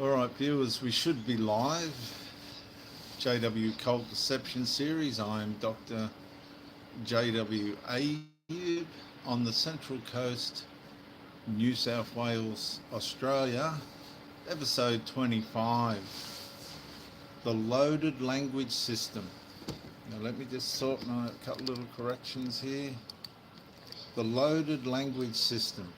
All right, viewers, we should be live. JW Cult Deception Series. I'm Dr. JW Ayoub on the Central Coast, New South Wales, Australia. Episode 25, The Loaded Language System. Now let me just sort my couple little corrections here. The loaded language system.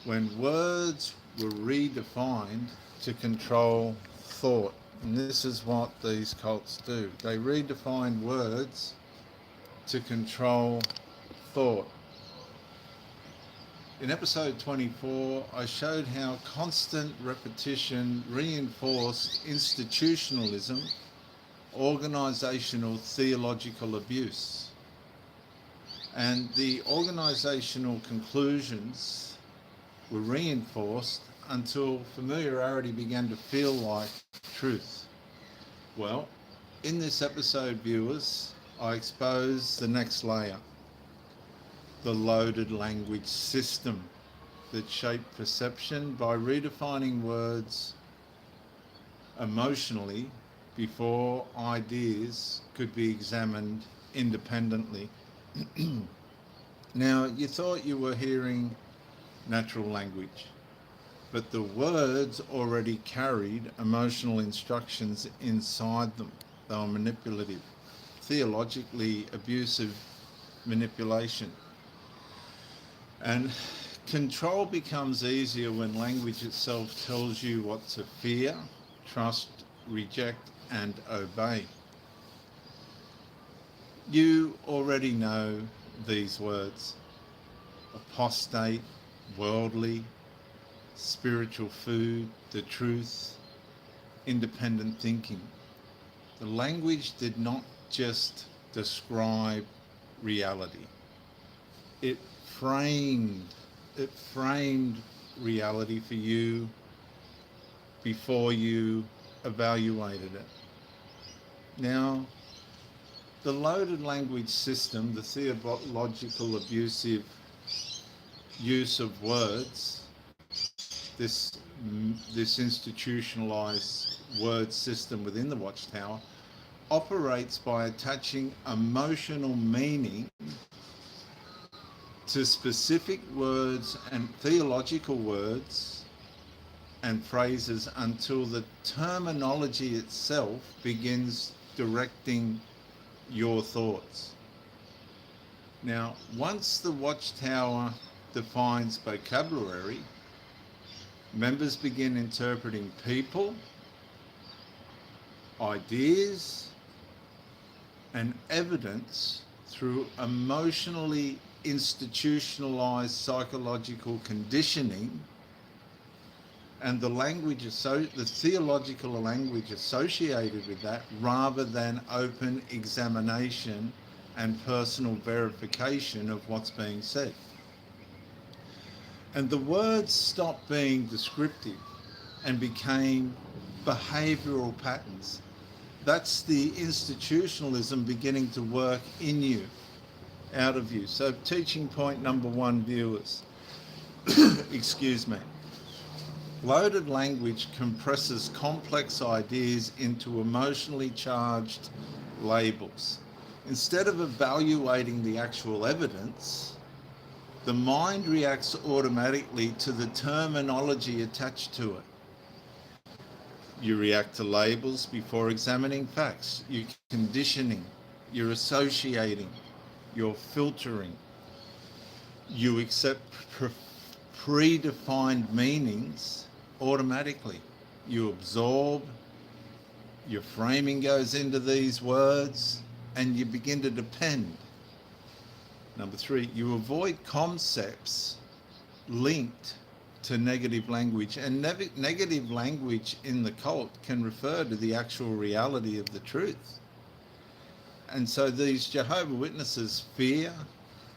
When words were redefined to control thought. And this is what these cults do. They redefine words to control thought. In episode 24, I showed how constant repetition reinforced institutionalism, organizational theological abuse. And the organizational conclusions were reinforced until familiarity began to feel like truth. Well, in this episode, viewers, I expose the next layer, the loaded language system that shaped perception by redefining words emotionally before ideas could be examined independently. Now, you thought you were hearing natural language, but the words already carried emotional instructions inside them. They were manipulative, theologically abusive manipulation. And control becomes easier when language itself tells you what to fear, trust, reject, and obey. You already know these words: apostate, worldly, spiritual food, the truth, independent thinking. The language did not just describe reality. It framed reality for you before you evaluated it. Now, the loaded language system, the theological abusive use of words, this institutionalized word system within the Watchtower, operates by attaching emotional meaning to specific words and theological words and phrases until the terminology itself begins directing your thoughts. Now, once the Watchtower defines vocabulary, members begin interpreting people, ideas, and evidence through emotionally institutionalized psychological conditioning, and the theological language associated with that, rather than open examination and personal verification of what's being said. And the words stopped being descriptive and became behavioral patterns. That's the institutionalism beginning to work in you, out of you. So teaching point number one, viewers, excuse me. Loaded language compresses complex ideas into emotionally charged labels. Instead of evaluating the actual evidence, the mind reacts automatically to the terminology attached to it. You react to labels before examining facts. You're conditioning, you're associating, you're filtering. You accept predefined meanings automatically. You absorb, your framing goes into these words, and you begin to depend. Number three, you avoid concepts linked to negative language. And negative language in the cult can refer to the actual reality of the truth. And so these Jehovah Witnesses fear,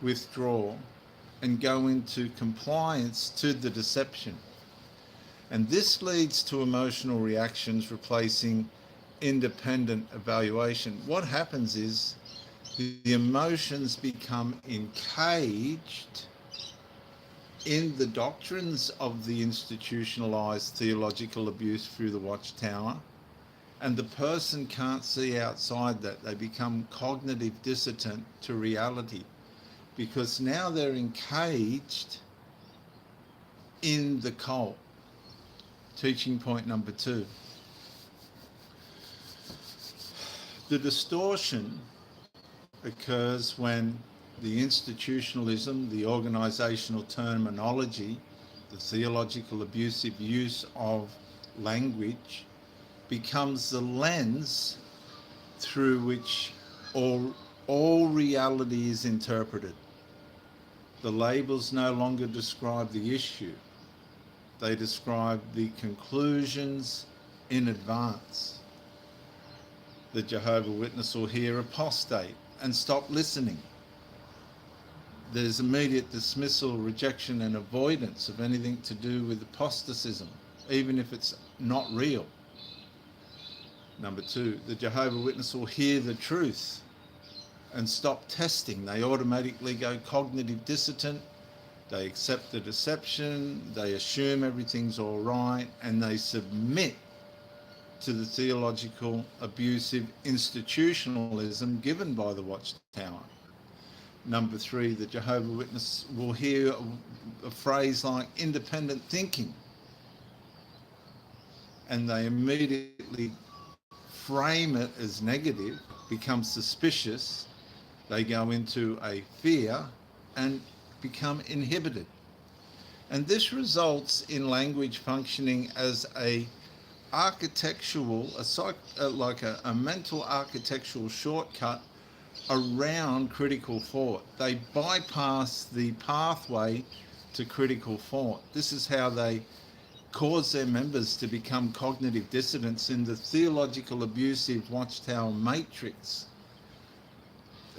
withdraw, and go into compliance to the deception. And this leads to emotional reactions replacing independent evaluation. What happens is the emotions become encaged in the doctrines of the institutionalized theological abuse through the Watchtower, and the person can't see outside that. They become cognitive dissident to reality, because now they're encaged in the cult. Teaching point number 2. The distortion occurs when the institutionalism, the organizational terminology, the theological abusive use of language becomes the lens through which all reality is interpreted. The labels no longer describe the issue. They describe the conclusions in advance. The Jehovah Witness will hear apostate and stop listening. There's immediate dismissal, rejection, and avoidance of anything to do with apostatism, even if it's not real. Number 2, the Jehovah Witness will hear the truth and stop testing. They automatically go cognitive dissident. They accept the deception. They assume everything's all right, and they submit to the theological abusive institutionalism given by the Watchtower. Number 3, the Jehovah Witness will hear a phrase like independent thinking, and they immediately frame it as negative, become suspicious. They go into a fear and become inhibited. And this results in language functioning as a architectural, a mental architectural shortcut around critical thought. They bypass the pathway to critical thought. This is how they cause their members to become cognitive dissidents in the theological abusive Watchtower matrix.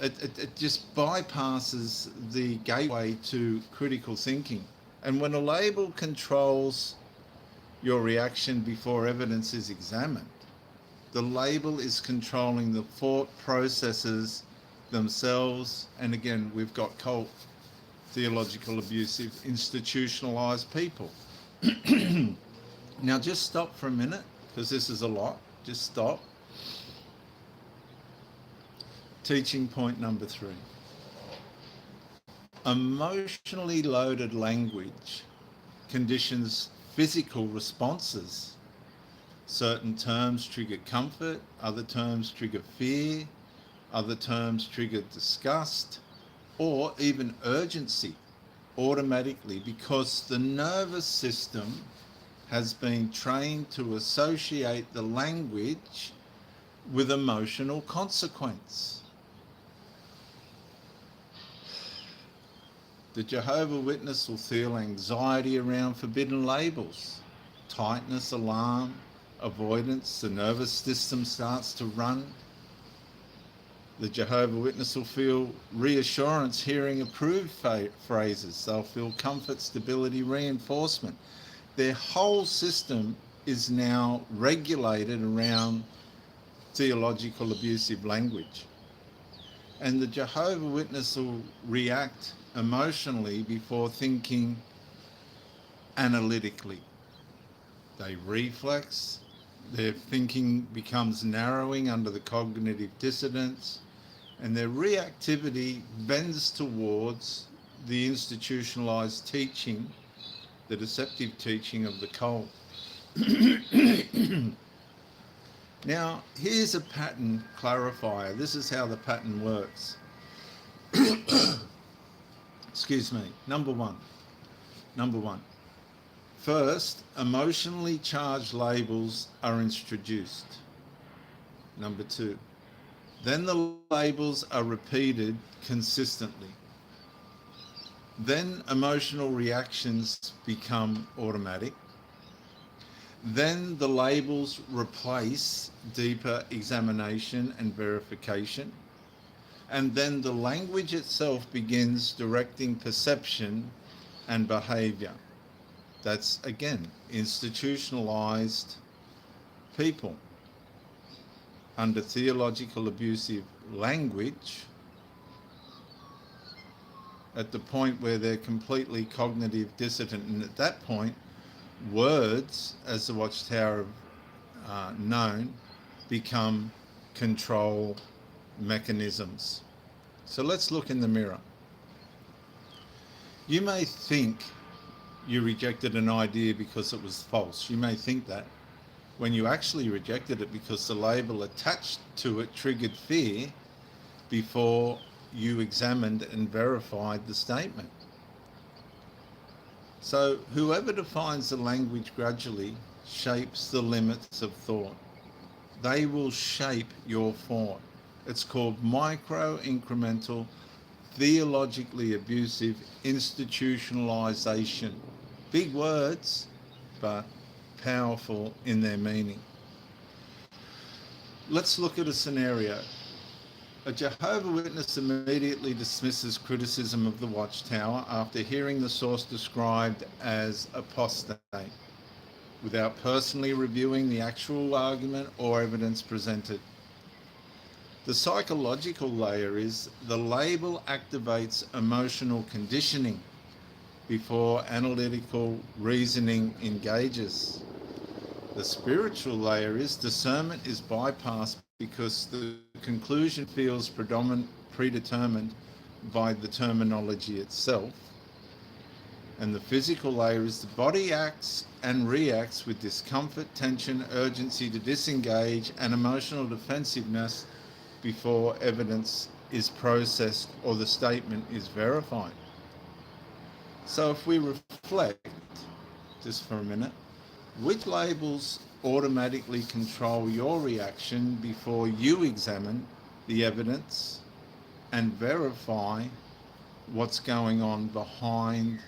It just bypasses the gateway to critical thinking. And when a label controls your reaction before evidence is examined, the label is controlling the thought processes themselves. And again, we've got cult, theological abusive, institutionalized people. Now just stop for a minute, because this is a lot. Just stop. Teaching point number 3. Emotionally loaded language conditions physical responses. Certain terms trigger comfort, other terms trigger fear, other terms trigger disgust, or even urgency automatically, because the nervous system has been trained to associate the language with emotional consequence. The Jehovah Witness will feel anxiety around forbidden labels, tightness, alarm, avoidance. The nervous system starts to run. The Jehovah Witness will feel reassurance hearing approved phrases. They'll feel comfort, stability, reinforcement. Their whole system is now regulated around theological abusive language. And the Jehovah Witness will react emotionally before thinking analytically. They reflex. Their thinking becomes narrowing under the cognitive dissonance, and their reactivity bends towards the institutionalized teaching, the deceptive teaching of the cult. Now, here's a pattern clarifier. This is how the pattern works. Excuse me. Number one. First, emotionally charged labels are introduced. Number 2. Then the labels are repeated consistently. Then emotional reactions become automatic. Then the labels replace deeper examination and verification. And then the language itself begins directing perception and behavior. That's, again, institutionalized people under theological abusive language at the point where they're completely cognitive dissident. And at that point, words, as the Watchtower known, become control mechanisms. So let's look in the mirror. You may think you rejected an idea because it was false. You may think that, when you actually rejected it because the label attached to it triggered fear before you examined and verified the statement. So whoever defines the language gradually shapes the limits of thought. They will shape your thought. It's called micro-incremental, theologically abusive institutionalization. Big words, but powerful in their meaning. Let's look at a scenario. A Jehovah Witness immediately dismisses criticism of the Watchtower after hearing the source described as apostate, without personally reviewing the actual argument or evidence presented. The psychological layer is the label activates emotional conditioning before analytical reasoning engages. The spiritual layer is discernment is bypassed because the conclusion feels predetermined by the terminology itself. And the physical layer is the body acts and reacts with discomfort, tension, urgency to disengage, and emotional defensiveness before evidence is processed or the statement is verified. So if we reflect just for a minute, which labels automatically control your reaction before you examine the evidence and verify what's going on behind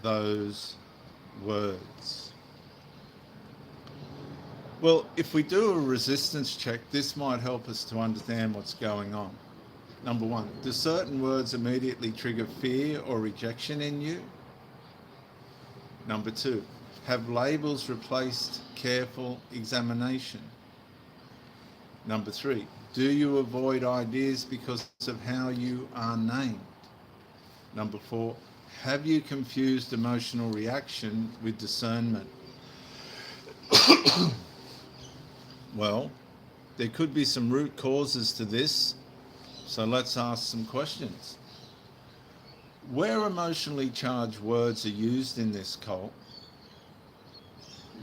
those words? Well, if we do a resistance check, this might help us to understand what's going on. Number one, do certain words immediately trigger fear or rejection in you? Number two, have labels replaced careful examination? Number three, do you avoid ideas because of how you are named? Number four, have you confused emotional reaction with discernment? Well, there could be some root causes to this, so let's ask some questions. Where emotionally charged words are used in this cult,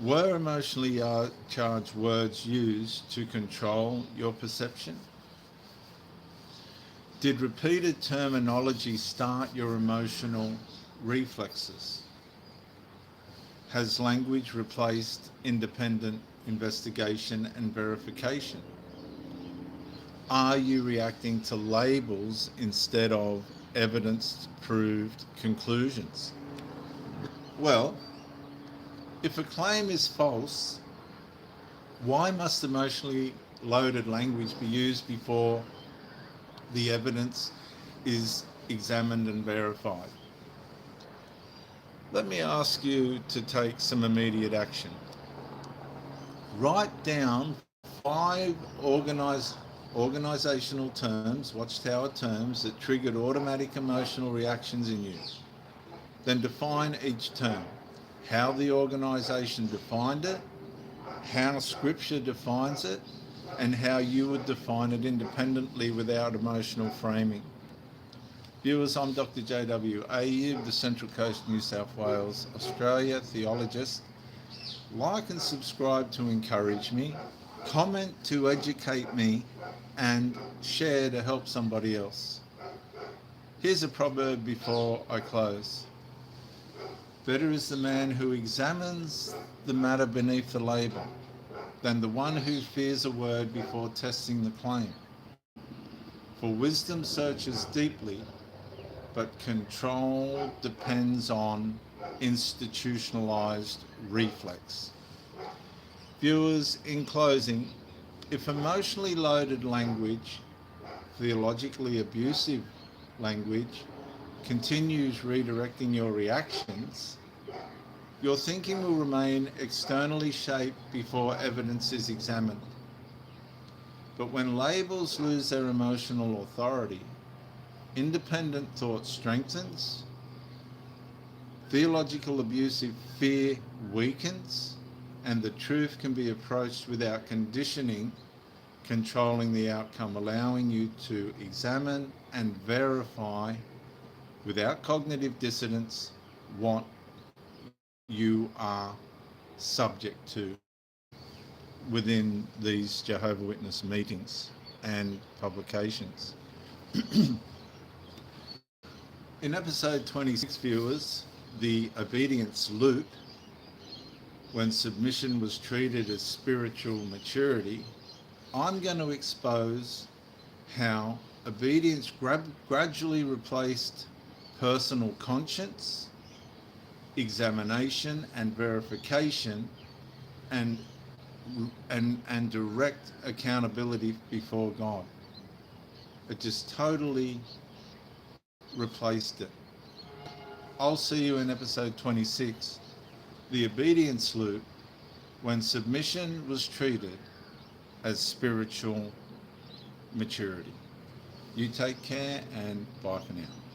were emotionally charged words used to control your perception? Did repeated terminology start your emotional reflexes? Has language replaced independent investigation and verification? Are you reacting to labels instead of evidence-proved conclusions? Well, if a claim is false, why must emotionally loaded language be used before the evidence is examined and verified? Let me ask you to take some immediate action. Write down 5 organizational terms, Watchtower terms, that triggered automatic emotional reactions in you. Then define each term, how the organization defined it, how scripture defines it, and how you would define it independently without emotional framing. Viewers, I'm Dr. JW Ayoub, the Central Coast, New South Wales, Australia theologist. Like and subscribe to encourage me, comment to educate me, and share to help somebody else. Here's a proverb before I close. Better is the man who examines the matter beneath the label than the one who fears a word before testing the claim. For wisdom searches deeply, but control depends on institutionalized reflex. Viewers, in closing, if emotionally loaded language, theologically abusive language, continues redirecting your reactions, your thinking will remain externally shaped before evidence is examined. But when labels lose their emotional authority, Independent thought strengthens. Theological abusive fear weakens. And the truth can be approached without conditioning, controlling the outcome, allowing you to examine and verify without cognitive dissonance what you are subject to within these Jehovah Witness meetings and publications. In episode 26, viewers, the obedience loop, when submission was treated as spiritual maturity, I'm going to expose how obedience gradually replaced personal conscience, examination and verification, and direct accountability before God. It just totally replaced it. I'll see you in episode 26, the obedience loop, when submission was treated as spiritual maturity. You take care, and bye for now.